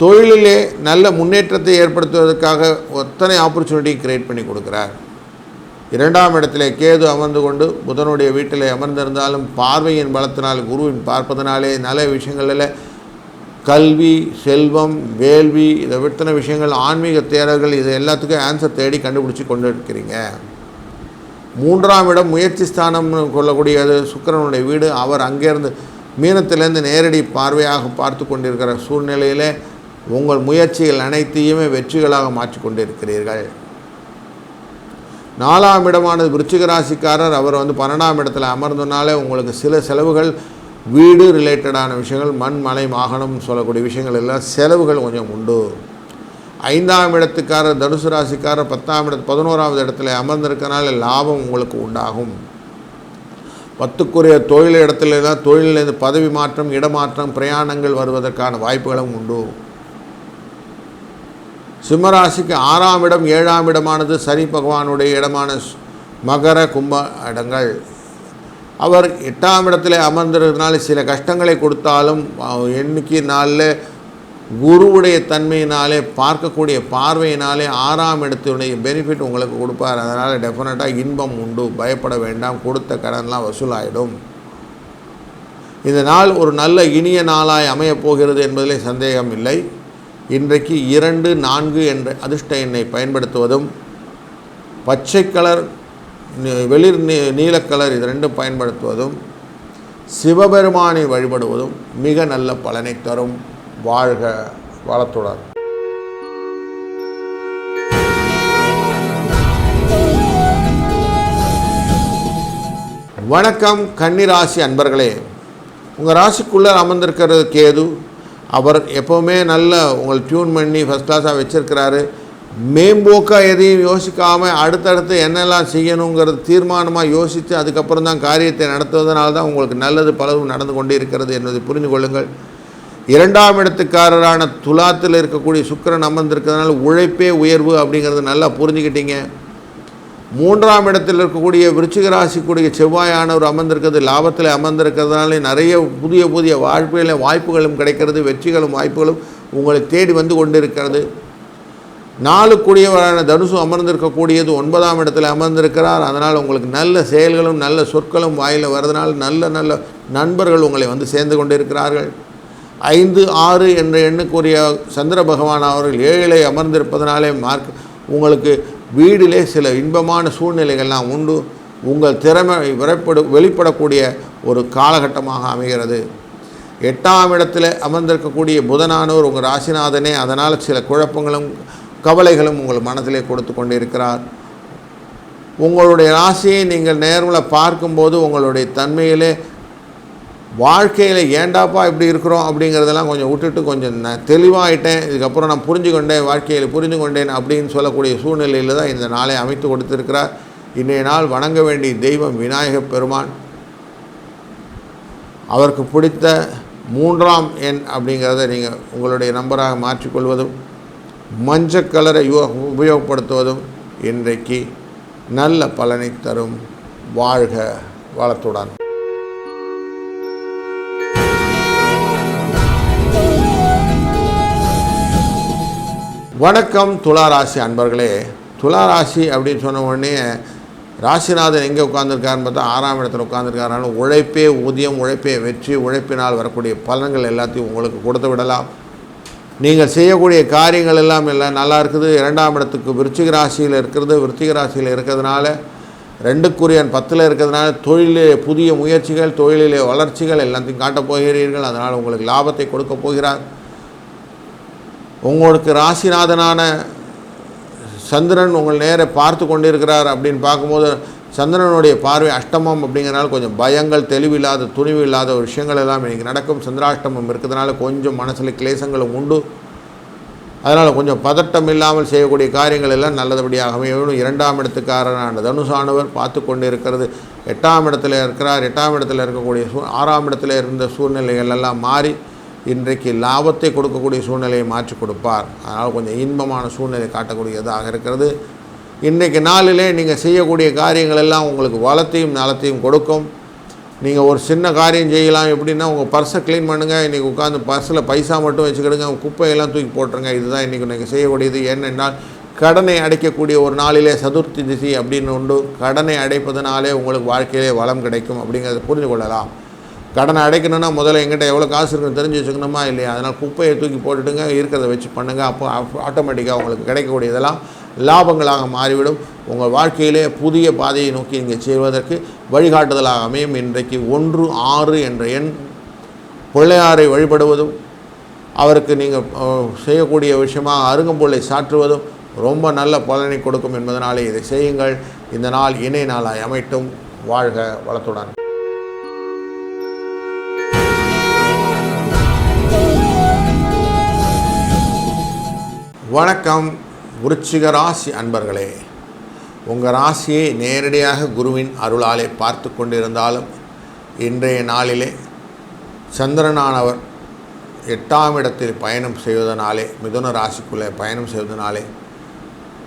தொழிலிலே நல்ல முன்னேற்றத்தை ஏற்படுத்துவதற்காக எத்தனை ஆப்பர்ச்சுனிட்டி கிரியேட் பண்ணி கொடுக்குறார். 2ஆம் இடத்துல கேது அமர்ந்து கொண்டு புதனுடைய வீட்டில் அமர்ந்திருந்தாலும் பார்வையின் பலத்தினால் குருவின் பார்ப்பதனாலே நல்ல விஷயங்களில் கல்வி செல்வம் வேள்வி இதை வித்தனை விஷயங்கள் ஆன்மீக தேடல்கள் இது எல்லாத்துக்கும் ஆன்சர் தேடி கண்டுபிடிச்சி கொண்டு இருக்கிறீங்க. மூன்றாம் இடம் முயற்சி ஸ்தானம்னு கொள்ளக்கூடியது சுக்கிரனுடைய வீடு. அவர் அங்கேருந்து மீனத்திலேருந்து நேரடி பார்வையாக பார்த்து கொண்டிருக்கிற சூழ்நிலையிலே உங்கள் முயற்சிகள் அனைத்தையுமே வெற்றிகளாக மாற்றிக்கொண்டிருக்கிறீர்கள். 4ஆம் இடமானது விருச்சிக ராசிக்காரர். அவர் 12ஆம் இடத்துல அமர்ந்தனாலே உங்களுக்கு சில செலவுகள், வீடு ரிலேட்டடான விஷயங்கள், மண் மலை வாகனம் சொல்லக்கூடிய விஷயங்கள் எல்லாம் செலவுகள் கொஞ்சம் உண்டு. 5ஆம் இடத்துக்காரர் தனுசு ராசிக்காரர் 11வது இடத்துல அமர்ந்திருக்கனால லாபம் உங்களுக்கு உண்டாகும். 10க்குரிய தொழில் இடத்துல தான் தொழிலிருந்து பதவி மாற்றம், இடமாற்றம், பிரயாணங்கள் வருவதற்கான வாய்ப்புகளும் உண்டு. சிம்மராசிக்கு 6ஆம் இடம் 7ஆம் இடமானது சனி பகவானுடைய இடமான மகர கும்ப இடங்கள். அவர் 8ஆம் இடத்துல அமர்ந்திருக்கிறதுனால சில கஷ்டங்களை கொடுத்தாலும் எண்ணிக்கை நாளில் குருவுடைய தன்மையினாலே பார்க்கக்கூடிய பார்வையினாலே 6ஆம் இடத்தினுடைய பெனிஃபிட் உங்களுக்கு கொடுப்பார். அதனால் டெஃபினட்டாக இன்பம் உண்டு, பயப்பட வேண்டாம். கொடுத்த கடன்லாம் வசூலாயிடும். இந்த நாள் ஒரு நல்ல இனிய நாளாய் அமையப் போகிறது என்பதிலே சந்தேகம் இல்லை. இன்றைக்கு 2, 4 என்ற அதிர்ஷ்ட எண்ணை பயன்படுத்துவதும், பச்சை கலர், வெளிர் நீலக்கலர் இது ரெண்டும் பயன்படுத்துவதும், சிவபெருமானை வழிபடுவதும் மிக நல்ல பலனை தரும். வாழ்க வளத்துடன். வணக்கம் கன்னிராசி அன்பர்களே. உங்கள் ராசிக்குள்ளே அமர்ந்திருக்கிறது கேது. அவர் எப்போவுமே நல்ல உங்களை டியூன் பண்ணி ஃபஸ்ட் கிளாஸாக வச்சுருக்கிறாரு. மேம்போக்காக எதையும் யோசிக்காமல் அடுத்தடுத்து என்னெல்லாம் செய்யணுங்கிறது தீர்மானமாக யோசித்து அதுக்கப்புறம் தான் காரியத்தை நடத்துவதனால தான் உங்களுக்கு நல்லது பலவும் நடந்து கொண்டே இருக்கிறது என்பதை புரிந்து கொள்ளுங்கள். 2ஆம் இடத்துக்காரரான துலாத்தில் இருக்கக்கூடிய சுக்கிரன் அமர்ந்திருக்கிறதுனால உழைப்பே உயர்வு அப்படிங்கிறது நல்லா புரிஞ்சுக்கிட்டீங்க. 3ஆம் இடத்தில் இருக்கக்கூடிய விருச்சிக ராசிக்குரிய செவ்வாயானவர் அமர்ந்திருக்கிறது, லாபத்தில் அமர்ந்திருக்கிறதுனால நிறைய புதிய புதிய வாய்ப்புகளும் கிடைக்கிறது, வெற்றிகளும் வாய்ப்புகளும் உங்களை தேடி வந்து கொண்டிருக்கிறது. 4 கூடியவரான தனுசு அமர்ந்திருக்கக்கூடியது 9ஆம் இடத்தில் அமர்ந்திருக்கிறார். அதனால் உங்களுக்கு நல்ல செயல்களும் நல்ல சொற்களும் வாயில் வருவதனால் நல்ல நல்ல நண்பர்கள் உங்களை வந்து சேர்ந்து கொண்டிருக்கிறார்கள். 5, 6 என்ற எண்ணுக்குரிய சந்திர பகவான் அவர்கள் 7ல் அமர்ந்திருப்பதனாலே உங்களுக்கு வீடிலே சில இன்பமான சூழ்நிலைகள்லாம் உண்டு. உங்கள் திறமை வெளிப்படக்கூடிய ஒரு காலகட்டமாக அமைகிறது. 8ஆம் இடத்தில் அமர்ந்திருக்கக்கூடிய புதனானவர் உங்கள் ராசிநாதனே. அதனால் சில குழப்பங்களும் கவலைகளும் உங்கள் மனதிலே கொடுத்து கொண்டிருக்கிறார். உங்களுடைய ராசியை நீங்கள் நேர்ல பார்க்கும்போது உங்களுடைய தன்மையிலே வாழ்க்கையில் ஏண்டாப்பா இப்படி இருக்கிறோம் அப்படிங்கிறதெல்லாம் கொஞ்சம் விட்டுட்டு கொஞ்சம் தெளிவாகிட்டேன், இதுக்கப்புறம் நான் வாழ்க்கையில் புரிந்து கொண்டேன் அப்படின்னு சொல்லக்கூடிய சூழ்நிலையில் தான் இந்த நாளை அமைத்து கொடுத்திருக்கிறார். இன்றைய நாள் வணங்க வேண்டிய தெய்வம் விநாயகப் பெருமான். அவருக்கு பிடித்த 3ஆம் எண் அப்படிங்கிறத நீங்கள் உங்களுடைய நம்பராக மாற்றிக்கொள்வதும், மஞ்சள் கலரை உபயோகப்படுத்துவதும் இன்றைக்கு நல்ல பலனை தரும். வாழ்க வளத்துடன். வணக்கம் துளாராசி அன்பர்களே. துளாராசி அப்படின்னு சொன்ன உடனே ராசிநாதன் எங்கே உட்கார்ந்துருக்காருன்னு பார்த்தா 6ஆம் இடத்துல உட்கார்ந்துருக்காருனால உழைப்பே ஊதியம், உழைப்பே வெற்றி, உழைப்பினால் வரக்கூடிய பலன்கள் எல்லாத்தையும் உங்களுக்கு கொடுத்து விடலாம். நீங்கள் செய்யக்கூடிய காரியங்கள் எல்லாம் நல்லா இருக்குது. 2ஆம் இடத்துக்கு விருச்சிக ராசியில் இருக்கிறது. விருச்சிக ராசியில் இருக்கிறதுனால 2க்குரியன் 10ல் இருக்கிறதுனால தொழிலே புதிய முயற்சிகள், தொழிலிலே வளர்ச்சிகள் எல்லாத்தையும் காட்டப் போகிறீர்கள். அதனால் உங்களுக்கு லாபத்தை கொடுக்க போகிறார். உங்களுக்கு ராசிநாதனான சந்திரன் உங்கள் நேர பார்த்து கொண்டிருக்கிறார். அப்படின்னு பார்க்கும்போது சந்திரனுடைய பார்வை அஷ்டமம் அப்படிங்கிறனால கொஞ்சம் பயங்கள், தெளிவில்லாத துணிவு இல்லாத ஒரு விஷயங்கள் எல்லாம் இன்றைக்கி நடக்கும். சந்திராஷ்டமம் இருக்கிறதுனால கொஞ்சம் மனசில் கிளேசங்களும் உண்டு. அதனால் கொஞ்சம் பதட்டம் இல்லாமல் செய்யக்கூடிய காரியங்கள் எல்லாம் நல்லபடியாக அமையணும். 2ஆம் இடத்துக்காரனான தனுசானவர் பார்த்து கொண்டு இருக்கிறது 8ஆம் இடத்துல இருக்கிறார். 8ஆம் இடத்துல இருக்கக்கூடிய 6ஆம் இடத்துல இருந்த சூழ்நிலைகள் எல்லாம் மாறி இன்றைக்கு லாபத்தை கொடுக்கக்கூடிய சூழ்நிலையை மாற்றி கொடுப்பார். அதனால் கொஞ்சம் இன்பமான சூழ்நிலை காட்டக்கூடியதாக இருக்கிறது. இன்றைக்கு நாளிலே நீங்கள் செய்யக்கூடிய காரியங்கள் எல்லாம் உங்களுக்கு வளத்தையும் நலத்தையும் கொடுக்கும். நீங்கள் ஒரு சின்ன காரியம் செய்யலாம். எப்படின்னா உங்கள் பர்ஸை க்ளீன் பண்ணுங்கள். இன்றைக்கி உட்காந்து பர்ஸில் பைசா மட்டும் வச்சுக்கிடுங்க, குப்பையெல்லாம் தூக்கி போட்டுருங்க. இதுதான் இன்றைக்கி நீங்கள் செய்யக்கூடியது. ஏனென்றால் கடனை அடைக்கக்கூடிய ஒரு நாளிலே சதுர்த்தி திசி அப்படின்னு உண்டு. கடனை அடைப்பதனாலே உங்களுக்கு வாழ்க்கையிலே வளம் கிடைக்கும் அப்படிங்கிறத புரிந்து கொள்ளலாம். கடனை அடைக்கணுன்னா முதல்ல எங்கிட்ட எவ்வளோ காசு இருக்குன்னு தெரிஞ்சு வச்சுக்கணுமா இல்லையா? அதனால் குப்பையை தூக்கி போட்டுட்டுங்க, இருக்கிறத வச்சு பண்ணுங்கள். அப்போ ஆட்டோமேட்டிக்காக உங்களுக்கு கிடைக்கக்கூடியதெல்லாம் லாபங்களாக மாறிவிடும். உங்கள் வாழ்க்கையிலே புதிய பாதையை நோக்கி நீங்கள் செய்வதற்கு வழிகாட்டுதலாக அமையும். இன்றைக்கு 1-6 என்ற எண் பிள்ளையாரை வழிபடுவதும் அவருக்கு நீங்கள் செய்யக்கூடிய விஷயமாக அருகம்புல்லை சாற்றுவதும் ரொம்ப நல்ல பலனை கொடுக்கும் என்பதனாலே இதை செய்யுங்கள். இந்த நாள் இணை நாளாய் அமைட்டும். வாழ்க வளத்துடன். வணக்கம் விருச்சிக ராசி அன்பர்களே. உங்கள் ராசியை நேரடியாக குருவின் அருளாலே பார்த்து கொண்டிருந்தாலும் இன்றைய நாளிலே சந்திரனானவர் 8ஆம் இடத்தில் பயணம் செய்வதனாலே, மிதுன ராசிக்குள்ளே பயணம் செய்வதனாலே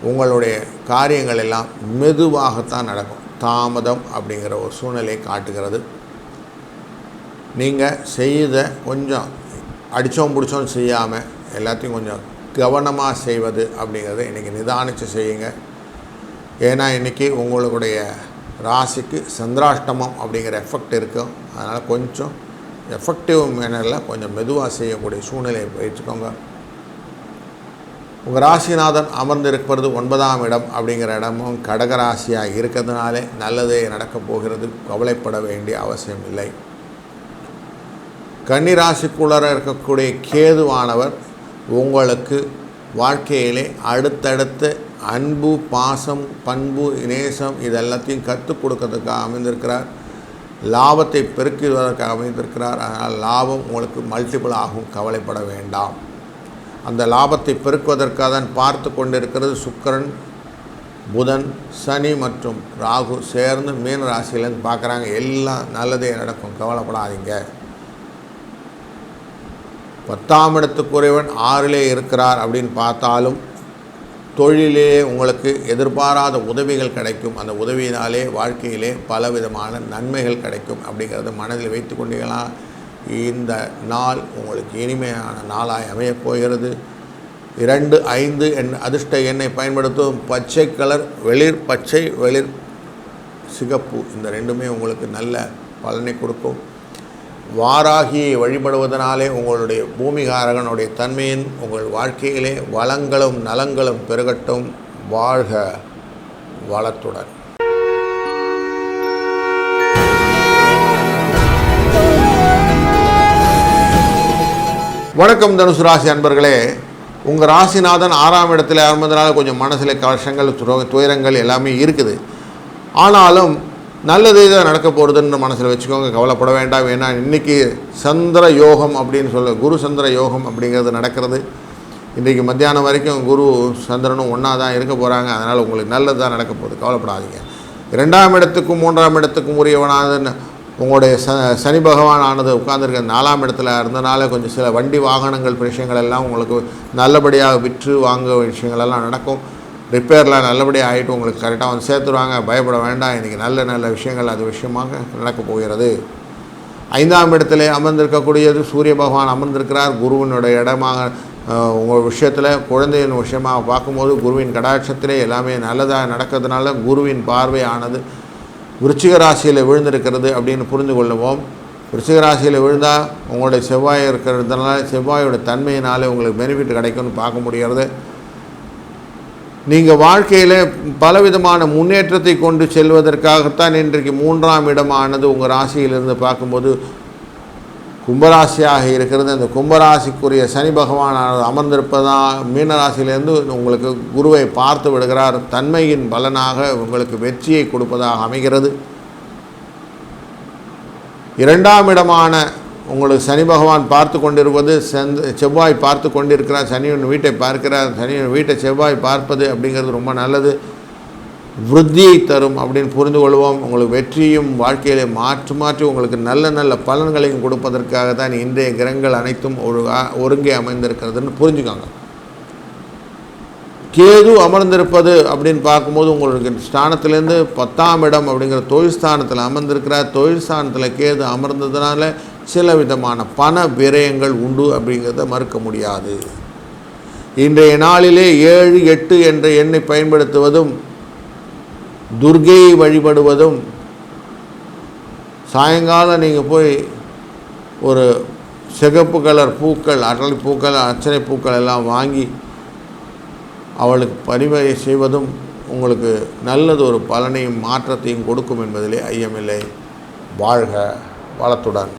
உங்களுடைய காரியங்கள் எல்லாம் மெதுவாகத்தான் நடக்கும். தாமதம் அப்படிங்கிற ஒரு சூழ்நிலையை காட்டுகிறது. நீங்கள் செய்த கொஞ்சம் அடித்தோம் பிடிச்சோம் செய்யாமல் எல்லாத்தையும் கொஞ்சம் கவனமாக செய்வது அப்படிங்கிறத இன்றைக்கி நிதானித்து செய்யுங்க. ஏன்னா இன்றைக்கி உங்களுடைய ராசிக்கு சந்திராஷ்டமம் அப்படிங்கிற எஃபெக்ட் இருக்கும். அதனால் கொஞ்சம் எஃபெக்டிவ் மேனரில் கொஞ்சம் மெதுவாக செய்யக்கூடிய சூழ்நிலையை வச்சுக்கோங்க. உங்கள் ராசிநாதன் அமர்ந்திருப்பது 9ஆம் இடம் அப்படிங்கிற இடமும் கடகராசியாக இருக்கிறதுனாலே நல்லதே நடக்கப் போகிறது. கவலைப்பட வேண்டிய அவசியம் இல்லை. கன்னிராசிக்குள்ளே இருக்கக்கூடிய கேதுவானவர் உங்களுக்கு வாழ்க்கையிலே அடுத்தடுத்த அன்பு, பாசம், பண்பு, நேசம் இதெல்லாத்தையும் கற்றுக் கொடுக்கறதுக்காக அமைந்திருக்கிறார். லாபத்தை பெருக்குவதற்காக அமைந்திருக்கிறார். அதனால் லாபம் உங்களுக்கு மல்டிபிள் ஆகும். கவலைப்பட வேண்டாம். அந்த லாபத்தை பெருக்குவதற்காக தான் பார்த்து கொண்டிருக்கிறது சுக்கிரன், புதன், சனி மற்றும் ராகு சேர்ந்து மீன ராசியிலேருந்து பார்க்குறாங்க. எல்லாம் நல்லதே நடக்கும். கவலைப்படாதீங்க. 10ஆம் இடத்துக்குரியவன் 6லே இருக்கிறார் அப்படின்னு பார்த்தாலும் தொழிலே உங்களுக்கு எதிர்பாராத உதவிகள் கிடைக்கும். அந்த உதவியினாலே வாழ்க்கையிலே பலவிதமான நன்மைகள் கிடைக்கும் அப்படிங்கிறத மனதில் வைத்து கொண்டீங்களா இந்த நாள் உங்களுக்கு இனிமையான நாளாய் அமையப் போகிறது. 2, 5 அதிர்ஷ்ட எண்ணை பயன்படுத்தும் பச்சை கலர், வெளிர் பச்சை, வெளிர் சிகப்பு, இந்த ரெண்டுமே உங்களுக்கு நல்ல பலனை கொடுக்கும். வாராகியை வழிபடுவதனாலே உங்களுடைய பூமிகாரகனுடைய தன்மையின் உங்கள் வாழ்க்கையிலே வளங்களும் நலங்களும் பெருகட்டும். வாழ்க வளத்துடன். வணக்கம் தனுசு ராசி அன்பர்களே. உங்கள் ராசிநாதன் 6ஆம் இடத்துல அமர்ந்தனால கொஞ்சம் மனசில் கஷ்டங்கள், துயரங்கள் எல்லாமே இருக்குது. ஆனாலும் நல்லதே தான் நடக்க போகிறதுன்னு மனசில் வச்சுக்கோங்க. கவலைப்பட வேண்டாம். ஏன்னா இன்றைக்கி சந்திர யோகம் அப்படின்னு குரு சந்திர யோகம் அப்படிங்கிறது நடக்கிறது. இன்றைக்கி மத்தியானம் வரைக்கும் குரு சந்திரனும் ஒன்றா தான் இருக்க போகிறாங்க. அதனால் உங்களுக்கு நல்லது தான் நடக்க போகுது. கவலைப்படாதீங்க. 2ஆம் இடத்துக்கும் 3ஆம் இடத்துக்கும் உரியவனான உங்களுடைய சனி பகவான் ஆனது உட்கார்ந்துருக்க 4ஆம் இடத்துல இருந்தனால கொஞ்சம் சில வண்டி வாகனங்கள் விஷயங்கள் எல்லாம் உங்களுக்கு நல்லபடியாக விற்று வாங்க விஷயங்களெல்லாம் நடக்கும். ரிப்பேர்லாம் நல்லபடியாக ஆகிட்டு உங்களுக்கு கரெக்டாக வந்து சேர்த்துருவாங்க. பயப்பட வேண்டாம். இன்றைக்கி நல்ல நல்ல விஷயங்கள் அது விஷயமாக நடக்கப் போகிறது. 5ஆம் இடத்துல அமர்ந்திருக்கக்கூடியது சூரிய பகவான் அமர்ந்திருக்கிறார். குருவினுடைய இடமாக உங்கள் விஷயத்தில் குழந்தையின் விஷயமாக பார்க்கும்போது குருவின் கடாட்சத்திலே எல்லாமே நல்லதாக நடக்கிறதுனால குருவின் பார்வையானது விருச்சிக ராசியில் விழுந்திருக்கிறது அப்படின்னு புரிந்து கொள்ளுவோம். விருச்சிக ராசியில் விழுந்தால் உங்களுடைய செவ்வாய் இருக்கிறதுனால செவ்வாயோட தன்மையினாலே உங்களுக்கு பெனிஃபிட் கிடைக்கும்னு பார்க்க முடிகிறது. நீங்கள் வாழ்க்கையில் பலவிதமான முன்னேற்றத்தை கொண்டு செல்வதற்காகத்தான் இன்றைக்கு 3ஆம் இடமானது உங்கள் ராசியிலிருந்து பார்க்கும்போது கும்பராசியாக இருக்கிறது. அந்த கும்பராசிக்குரிய சனி பகவானானது அமர்ந்திருப்பதாக மீனராசியிலேருந்து உங்களுக்கு குருவை பார்த்து விடுகிறார். தன்மையின் பலனாக உங்களுக்கு வெற்றியை கொடுப்பதாக அமைகிறது. 2ஆம் இடமான உங்களுக்கு சனி பகவான் பார்த்து கொண்டிருப்பது செவ்வாய் பார்த்து கொண்டிருக்கிறார். சனியின் வீட்டை பார்க்கிறார். சனியின் வீட்டை செவ்வாய் பார்ப்பது அப்படிங்கிறது ரொம்ப நல்லது. விருத்தியை தரும் அப்படின்னு புரிந்து கொள்வோம். உங்களுக்கு வெற்றியும் வாழ்க்கையிலே மாற்றி உங்களுக்கு நல்ல நல்ல பலன்களையும் கொடுப்பதற்காக தான் இன்றைய கிரகங்கள் அனைத்தும் ஒருங்கே அமைந்திருக்கிறதுன்னு புரிஞ்சுக்காங்க. கேது அமர்ந்திருப்பது அப்படின்னு பார்க்கும்போது உங்களுக்கு ஸ்தானத்திலேருந்து 10ஆம் இடம் அப்படிங்கிற தொழில் ஸ்தானத்தில் அமர்ந்திருக்கிறார். தொழில் ஸ்தானத்தில் கேது அமர்ந்ததுனால சில விதமான பண விரயங்கள் உண்டு அப்படிங்கிறத மறுக்க முடியாது. இன்றைய நாளிலே 7, 8 என்ற எண்ணை பயன்படுத்துவதும் துர்க்கையை வழிபடுவதும் சாயங்காலம் நீங்கள் போய் ஒரு சிகப்பு கலர் பூக்கள், அரளி பூக்கள், அர்ச்சனை பூக்கள் எல்லாம் வாங்கி அவளுக்கு பரிவகை செய்வதும் உங்களுக்கு நல்லது ஒரு பலனையும் மாற்றத்தையும் கொடுக்கும் என்பதிலே ஐயமில்லை. வாழ்க வளத்துடன்.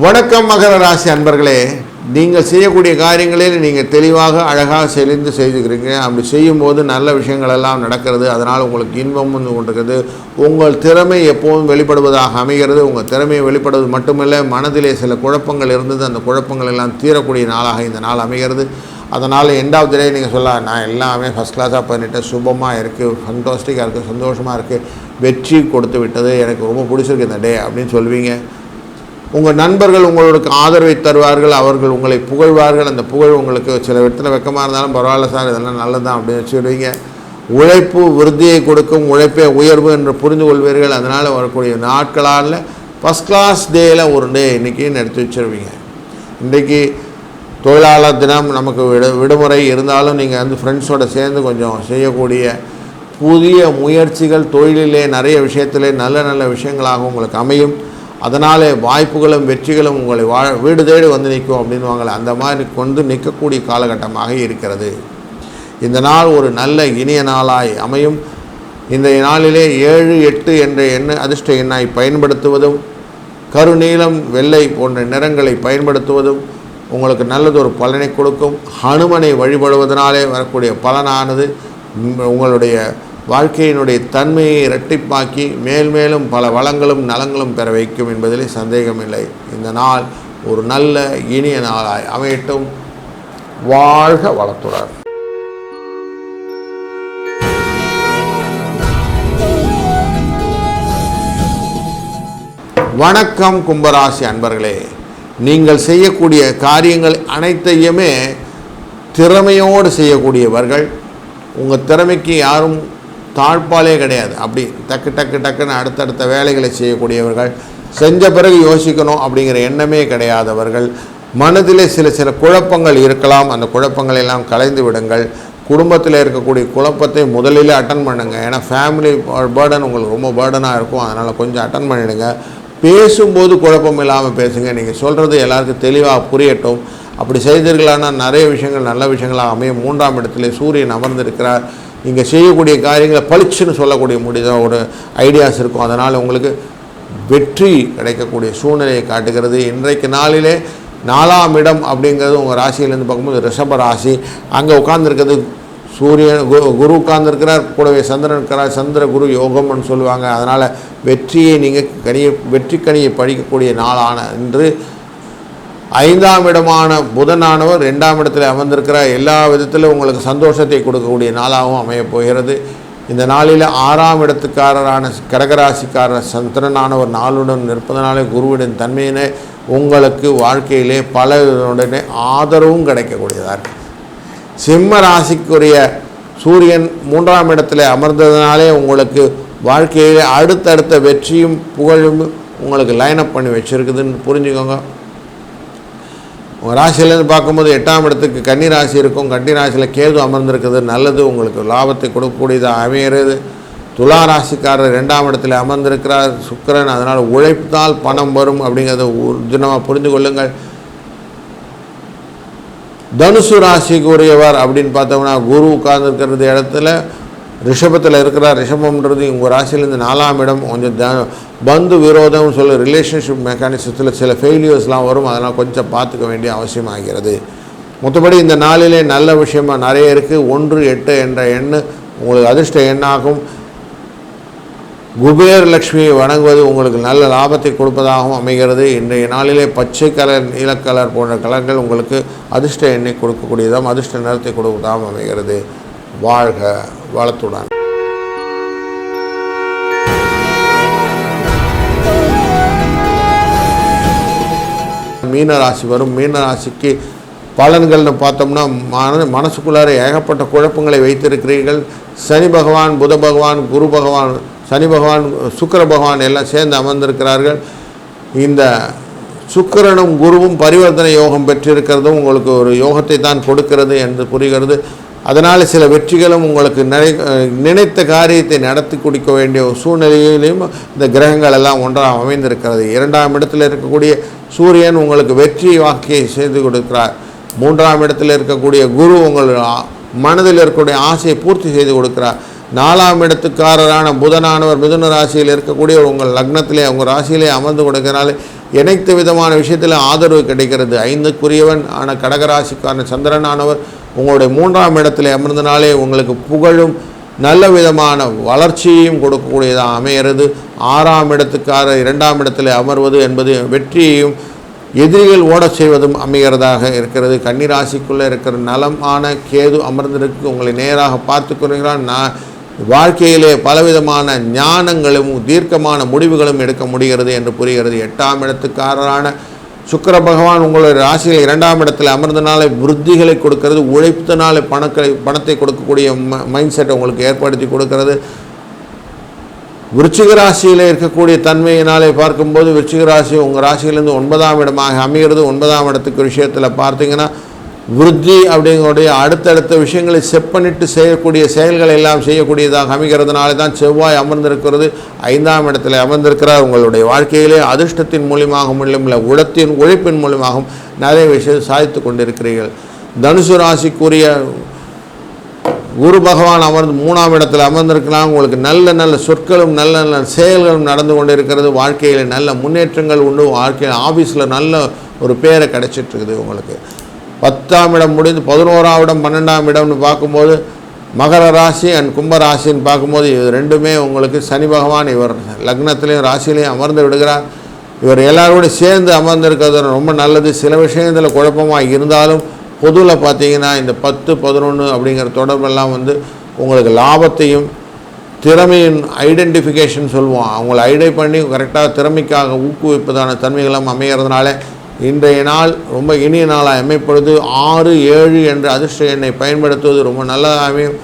வணக்கம் மகர ராசி அன்பர்களே, நீங்கள் செய்யக்கூடிய காரியங்களில் நீங்கள் தெளிவாக அழகாக செழிந்து செய்துக்கிறீங்க. அப்படி செய்யும்போது நல்ல விஷயங்கள் எல்லாம் நடக்கிறது. அதனால் உங்களுக்கு இன்பம் வந்து கொண்டிருக்கிறது. உங்கள் திறமை எப்போதும் வெளிப்படுவதாக அமைகிறது. உங்கள் திறமையை வெளிப்படுவது மட்டுமில்லை, மனதிலே சில குழப்பங்கள் இருந்தது, அந்த குழப்பங்கள் எல்லாம் தீரக்கூடிய நாளாக இந்த நாள் அமைகிறது. அதனால் எண்ட் ஆஃப் தி டே நீங்கள் சொல்லலாம், நான் எல்லாமே ஃபஸ்ட் கிளாஸாக பண்ணிட்டேன், சுபமாக இருக்குது, ஃபண்டாஸ்டிக்காக இருக்குது, சந்தோஷமாக இருக்குது, வெற்றி கொடுத்து விட்டது, எனக்கு ரொம்ப பிடிச்சிருக்கு இந்த டே அப்படின்னு சொல்வீங்க. உங்கள் நண்பர்கள் உங்களுக்கு ஆதரவை தருவார்கள், அவர்கள் உங்களை புகழ்வார்கள். அந்த புகழ் உங்களுக்கு சில இடத்துல வெக்கமாக இருந்தாலும் பரவாயில்ல சார், இதெல்லாம் நல்லதான் அப்படின்னு சொல்லுவீங்க. உழைப்பு விருத்தியை கொடுக்கும், உழைப்பே உயர்வு என்று புரிந்து கொள்வீர்கள். அதனால் வரக்கூடிய நாட்களால் ஃபஸ்ட் கிளாஸ் டேயில் ஒரு டே இன்றைக்கின்னு எடுத்து வச்சுருவீங்க. இன்றைக்கி தொழிலாளர் தினம், நமக்கு விடுமுறை இருந்தாலும் நீங்கள் வந்து ஃப்ரெண்ட்ஸோடு சேர்ந்து கொஞ்சம் செய்யக்கூடிய புதிய முயற்சிகள் தொழிலிலே நிறைய விஷயத்திலே நல்ல நல்ல விஷயங்களாக உங்களுக்கு அமையும். அதனால் வாய்ப்புகளும் வெற்றிகளும் உங்களை வீடு தேடி வந்து நிற்கும் அப்படின்வாங்களே, அந்த மாதிரி கொண்டு நிற்கக்கூடிய காலகட்டமாக இருக்கிறது. இந்த நாள் ஒரு நல்ல இனிய நாளாய் அமையும். இந்த நாளிலே 7, 8 என்ற அதிர்ஷ்ட எண்ணாய் பயன்படுத்துவதும், கருநீலம், வெள்ளை போன்ற நிறங்களை பயன்படுத்துவதும் உங்களுக்கு நல்லதொரு பலனை கொடுக்கும். ஹனுமனை வழிபடுவதனாலே வரக்கூடிய பலனானது உங்களுடைய வாழ்க்கையினுடைய தன்மையை இரட்டிப்பாக்கி மேலும் பல வளங்களும் நலங்களும் பெற வைக்கும் என்பதிலே சந்தேகமில்லை. இந்த நாள் ஒரு நல்ல இனிய நாளாய் அமையட்டும். வாழ்க வளத்துடன். வணக்கம் கும்பராசி அன்பர்களே, நீங்கள் செய்யக்கூடிய காரியங்கள் அனைத்தையுமே திறமையோடு செய்யக்கூடியவர்கள். உங்கள் திறமைக்கு யாரும் தாழ்பாலே கிடையாது. அப்படி டக்குன்னு அடுத்தடுத்த வேலைகளை செய்யக்கூடியவர்கள், செஞ்ச பிறகு யோசிக்கணும் அப்படிங்கிற எண்ணமே கிடையாதவர்கள். மனதிலே சில குழப்பங்கள் இருக்கலாம், அந்த குழப்பங்களை எல்லாம் கலைந்து விடுங்கள். குடும்பத்தில் இருக்கக்கூடிய குழப்பத்தை முதலிலே அட்டன் பண்ணுங்கள். ஏன்னா ஃபேமிலி பேர்டன் உங்களுக்கு ரொம்ப பேர்டனாக இருக்கும். அதனால் கொஞ்சம் அட்டன் பண்ணிவிடுங்க. பேசும்போது குழப்பம் இல்லாமல் பேசுங்க. நீங்கள் சொல்கிறது எல்லாருக்கும் தெளிவாக புரியட்டும். அப்படி செய்தீர்களானா நிறைய விஷயங்கள் நல்ல விஷயங்களாக அமையும். 3ஆம் இடத்துல சூரியன் அமர்ந்திருக்கிறார். நீங்கள் செய்யக்கூடிய காரியங்களை பளிச்சுன்னு சொல்லக்கூடிய முடியாத ஒரு ஐடியாஸ் இருக்கும். அதனால் உங்களுக்கு வெற்றி கிடைக்கக்கூடிய சூழ்நிலையை காட்டுகிறது. இன்றைக்கு நாளிலே 4ஆம் இடம் அப்படிங்கிறது உங்கள் ராசியிலேருந்து பார்க்கும்போது ரிஷப ராசி. அங்கே உட்கார்ந்துருக்கிறது சூரியன், குரு உட்கார்ந்துருக்கிறார், கூடவே சந்திரன் இருக்கிறார். சந்திர குரு யோகம்னு சொல்லுவாங்க. அதனால் வெற்றியை நீங்கள் வெற்றி கனியை படிக்கக்கூடிய நாளான இன்று 5ஆம் இடமான புதனானவர் 2ஆம் இடத்தில் அமர்ந்திருக்கிறார். எல்லா விதத்திலும் உங்களுக்கு சந்தோஷத்தை கொடுக்கக்கூடிய நாளாகவும் அமையப் போகிறது. இந்த நாளில் 6ஆம் இடத்துக்காரரான கடகராசிக்காரர் சந்திரனானவர் நாளுடன் இருப்பதனாலே குருவின் தன்மையினை உங்களுக்கு வாழ்க்கையிலே பலருடனே ஆதரவும் கிடைக்கக்கூடியதாக இருக்குது. சிம்ம ராசிக்குரிய சூரியன் 3ஆம் இடத்தில் அமர்ந்ததுனாலே உங்களுக்கு வாழ்க்கையிலே அடுத்தடுத்த வெற்றியும் புகழும் உங்களுக்கு லைனப் பண்ணி வச்சுருக்குதுன்னு புரிஞ்சுக்கோங்க. உங்கள் ராசியிலேருந்து பார்க்கும்போது 8ஆம் இடத்துக்கு கன்னி ராசி இருக்கும். கன்னி ராசியில் கேது அமர்ந்திருக்குது, நல்லது, உங்களுக்கு லாபத்தை கொடுக்கக்கூடியதாக அமைகிறது. துலா ராசிக்காரர் 2ஆம் இடத்தில் அமர்ந்திருக்கிறார் சுக்கிரன். அதனால் உழைத்தால் பணம் வரும் அப்படிங்கிறத தினமாக புரிந்து கொள்ளுங்கள். தனுசு ராசிக்கு உரியவர் அப்படின்னு பார்த்தோம்னா குரு உட்கார்ந்துருக்கிறது இடத்துல ரிஷபத்தில் இருக்கிறார். ரிஷபம்ன்றது உங்கள் ராசியிலேருந்து 4ஆம் இடம். கொஞ்சம் பந்து விரோதம்னு சொல்லி ரிலேஷன்ஷிப் மெக்கானிசத்தில் சில ஃபெயிலியர்ஸ்லாம் வரும். அதனால் கொஞ்சம் பார்த்துக்க வேண்டிய அவசியமாகிறது. மற்றபடி இந்த நாளிலே நல்ல விஷயமாக நிறைய இருக்குது. 1, 8 என்ற எண்ணு உங்களுக்கு அதிர்ஷ்ட எண்ணாகும். குபேர் லக்ஷ்மியை வணங்குவது உங்களுக்கு நல்ல லாபத்தை கொடுப்பதாகவும் அமைகிறது. இன்றைய நாளிலே பச்சை கலர், நீலக்கலர் போன்ற கலர்கள் உங்களுக்கு அதிர்ஷ்ட எண்ணை கொடுக்கக்கூடியதாகவும் அதிர்ஷ்ட நிறத்தை கொடுப்பதாகவும் அமைகிறது. வாழ்க வளத்துடன். மீனராசி வரும். மீனராசிக்கு பலன்கள்னு பார்த்தோம்னா மனசுக்குள்ளார ஏகப்பட்ட குழப்பங்களை வைத்திருக்கிறீர்கள். சனி பகவான், புத பகவான், குரு பகவான், சனி பகவான், சுக்கிர பகவான் எல்லாம் சேர்ந்து அமர்ந்திருக்கிறார்கள். இந்த சுக்கிரனும் குருவும் பரிவர்த்தனை யோகம் பெற்றிருக்கிறதும் உங்களுக்கு ஒரு யோகத்தை தான் கொடுக்கிறது என்று புரிகிறது. அதனால் சில வெற்றிகளும் உங்களுக்கு நினைத்த காரியத்தை நடத்தி கொடுக்க வேண்டிய ஒரு சூழ்நிலையிலையும் இந்த கிரகங்கள் எல்லாம் ஒன்றாக அமைந்திருக்கிறது. 2ஆம் இடத்தில் இருக்கக்கூடிய சூரியன் உங்களுக்கு வெற்றி வாக்கியை செய்து கொடுக்கிறார். 3ஆம் இடத்தில் இருக்கக்கூடிய குரு உங்கள் மனதில் இருக்கக்கூடிய ஆசையை பூர்த்தி செய்து கொடுக்கிறார். 4ஆம் இடத்துக்காரரான புதனானவர் மிதுன ராசியில் இருக்கக்கூடிய உங்கள் லக்னத்திலே உங்கள் ராசியிலே அமர்ந்து கொடுக்கிறனால அனைத்து விதமான விஷயத்தில் ஆதரவு கிடைக்கிறது. 5க்குரியவன் ஆன கடகராசிக்கான சந்திரனானவர் உங்களுடைய 3ஆம் இடத்தில் அமர்ந்தனாலே உங்களுக்கு புகழும் நல்ல விதமான வளர்ச்சியையும் கொடுக்கக்கூடியதாக அமைகிறது. 6ஆம் இடத்துக்காரர் 2ஆம் இடத்தில் அமர்வது என்பது வெற்றியையும் எதிரிகள் ஓட செய்வதும் அமைகிறதாக இருக்கிறது. கன்னிராசிக்குள்ளே இருக்கிற நலமான கேது அமர்ந்திருக்கு உங்களை நேராக பார்த்து கொள்கிறான். வாழ்க்கையிலே பலவிதமான ஞானங்களும் தீர்க்கமான முடிவுகளும் எடுக்க முடிகிறது என்று புரிகிறது. 8ஆம் இடத்துக்காரரான சுக்கிர பகவான் உங்களுடைய ராசியில் 2ஆம் இடத்தில் அமர்ந்தனாலே விருத்திகளை கொடுக்கிறது. உழைப்பினாலே பணத்தை கொடுக்கக்கூடிய மைண்ட் செட்டை உங்களுக்கு ஏற்படுத்தி கொடுக்கிறது. விருச்சிக ராசியில் இருக்கக்கூடிய தன்மையினாலே பார்க்கும்போது விருச்சிக ராசி உங்கள் ராசியிலேருந்து 9ஆம் இடமாக அமைகிறது. 9ஆம் இடத்துக்கு விஷயத்தில் பார்த்தீங்கன்னா விருத்தி அப்படிங்களுடைய அடுத்தடுத்த விஷயங்களை செட் பண்ணிட்டு செய்யக்கூடிய செயல்களை எல்லாம் செய்யக்கூடியதாக அமைகிறதுனால தான் செவ்வாய் அமர்ந்திருக்கிறது. 5ஆம் இடத்தில் அமர்ந்திருக்கிறார். உங்களுடைய வாழ்க்கையிலே அதிர்ஷ்டத்தின் மூலியமாகவும் இல்லை உழைப்பின் மூலியமாகவும் நிறைய விஷயம் சாதித்து கொண்டிருக்கிறீர்கள். தனுசு ராசிக்குரிய குரு பகவான் அமர்ந்து 3ஆம் இடத்தில் அமர்ந்திருக்கலாம். உங்களுக்கு நல்ல நல்ல சொற்களும் நல்ல நல்ல செயல்களும் நடந்து கொண்டு இருக்கிறது. வாழ்க்கையில் நல்ல முன்னேற்றங்கள் உண்டு. வாழ்க்கையில் ஆஃபீஸில் நல்ல ஒரு பேரை கிடைச்சிட்ருக்குது. உங்களுக்கு 10ஆம் இடம் முடிந்து 11ஆம் இடம் 12ஆம் இடம்னு பார்க்கும்போது மகர ராசி அண்ட் கும்ப ராசின்னு பார்க்கும்போது இது ரெண்டுமே உங்களுக்கு சனி பகவான் இவர் லக்னத்திலையும் ராசிலையும் அமர்ந்து விடுகிறார். இவர் எல்லாரோடு சேர்ந்து அமர்ந்திருக்கிறது ரொம்ப நல்லது. சில விஷயத்தில் குழப்பமாக இருந்தாலும் பொதுவில் பார்த்தீங்கன்னா இந்த 10, 11 அப்படிங்கிற தொடர்பெல்லாம் உங்களுக்கு லாபத்தையும் திறமையின் ஐடென்டிஃபிகேஷன் சொல்லுவோம். அவங்கள ஐடென்டிஃபை பண்ணி கரெக்டாக திறமைக்காக ஊக்குவிப்பதான தன்மைகளும் அமைகிறதுனால இன்றைய நாள் ரொம்ப இனிய நாளாக அமைப்படுது. 6, 7 என்ற அதிர்ஷ்ட எண்ணை பயன்படுத்துவது ரொம்ப நல்லதாக அமையும்.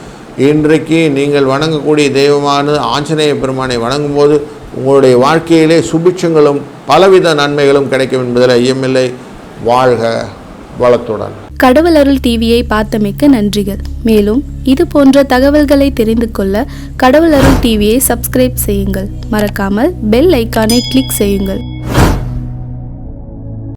இன்றைக்கு நீங்கள் வணங்கக்கூடிய தெய்வமானது ஆஞ்சநேய பெருமானை வணங்கும்போது உங்களுடைய வாழ்க்கையிலே சுபிட்சங்களும் பலவித நன்மைகளும் கிடைக்கும் என்பதில் ஐயமில்லை. வாழ்க வளத்துடன். கடவுள் அருள் டிவியை பார்த்தமைக்க நன்றிகள். மேலும் இது போன்ற தகவல்களை தெரிந்து கொள்ள கடவுள் அருள் டிவியை சப்ஸ்கிரைப் செய்யுங்கள். மறக்காமல் பெல் ஐக்கானை கிளிக் செய்யுங்கள்.